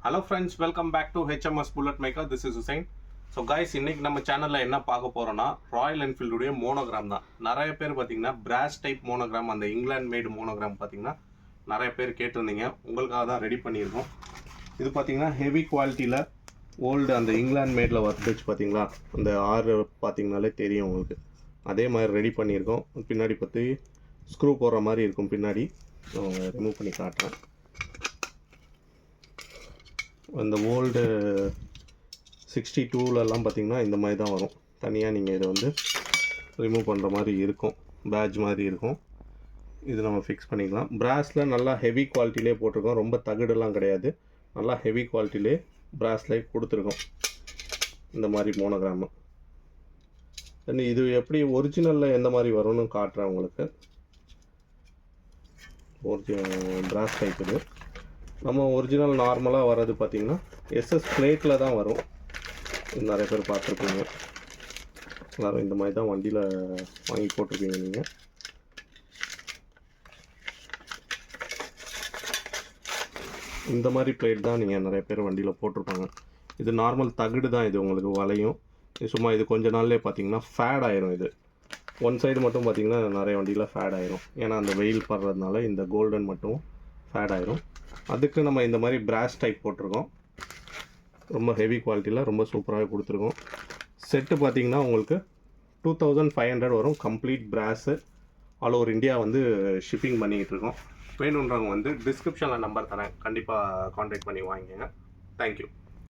Hello friends, welcome back to HMS Bullet Maker. This is Hussein. So guys, இன்றைக்கி நம்ம சேனலில் என்ன பார்க்க போகிறோன்னா ராயல் என்ஃபீல்டுடைய மோனோகிராம் தான். நிறைய பேர் பார்த்தீங்கன்னா பிராஸ் டைப் மோனோகிராம், அந்த இங்கிலாந்து மேடு மோனோகிராம் பார்த்தீங்கன்னா நிறைய பேர் கேட்டிருந்தீங்க. உங்களுக்காக தான் ரெடி பண்ணியிருக்கோம். இது பார்த்தீங்கன்னா ஹெவி குவாலிட்டியில் ஓல்டு அந்த இங்கிலாந்து மேடில் வந்துச்சு பார்த்தீங்களா, அந்த ஆறு பார்த்தீங்கனாலே தெரியும் உங்களுக்கு. அதே மாதிரி ரெடி பண்ணியிருக்கோம். பின்னாடி பற்றி ஸ்க்ரூ போடுற மாதிரி இருக்கும். பின்னாடி ரிமூவ் பண்ணி காட்டுறேன். அந்த ஓல்டு 62லலாம் பார்த்திங்கன்னா இந்த மாதிரி தான் வரும். தனியாக நீங்கள் இதை வந்து ரிமூவ் பண்ணுற மாதிரி இருக்கும், பேட்ச் மாதிரி இருக்கும். இது நம்ம ஃபிக்ஸ் பண்ணிக்கலாம். பிராஸில் நல்லா ஹெவி குவாலிட்டிலே போட்டிருக்கோம். ரொம்ப தகுடெல்லாம் கிடையாது, நல்லா ஹெவி குவாலிட்டிலே பிராஸ்லேயே கொடுத்துருக்கோம் இந்த மாதிரி மோனோகிராமு. இது எப்படி ஒரிஜினலில் எந்த மாதிரி வரும்னு காட்டுறேன் உங்களுக்கு. பிராஸ் டைப் இது. நம்ம ஒரிஜினல் நார்மலாக வர்றது பார்த்திங்கன்னா எஸ்எஸ் பிளேட்டில் தான் வரும். நிறைய பேர் பார்த்துருப்பீங்க. எல்லோரும் இந்த மாதிரி தான் வண்டியில் வாங்கி போட்டிருப்பீங்க நீங்கள். இந்த மாதிரி பிளேட் தான் நீங்கள் நிறைய பேர் வண்டியில் போட்டிருப்பாங்க. இது நார்மல் தகுடு தான். இது உங்களுக்கு வளையும். சும்மா இது கொஞ்ச நாள்லேயே பார்த்தீங்கன்னா ஃபேட் ஆயிரும். இது ஒன் சைடு மட்டும் பார்த்திங்கன்னா நிறைய வண்டியில் ஃபேட் ஆயிரும். ஏன்னா அந்த வெயில் படுறதுனால இந்த கோல்டன் மட்டும் ஃபேட் ஆயிரும். அதுக்கு நம்ம இந்த மாதிரி பிராஸ் டைப் போட்டிருக்கோம். ரொம்ப ஹெவி குவாலிட்டியில் ரொம்ப சூப்பராக கொடுத்துருக்கோம். செட்டு பார்த்திங்கன்னா உங்களுக்கு 2500 வரும். Complete brass all over India வந்து ஷிப்பிங் பண்ணிக்கிட்டு இருக்கோம். வேணுன்றவங்க வந்து டிஸ்கிரிப்ஷனில் நம்பர் தரேன், கண்டிப்பாக கான்டாக்ட் பண்ணி வாங்கிக்கோங்க. தேங்க்யூ.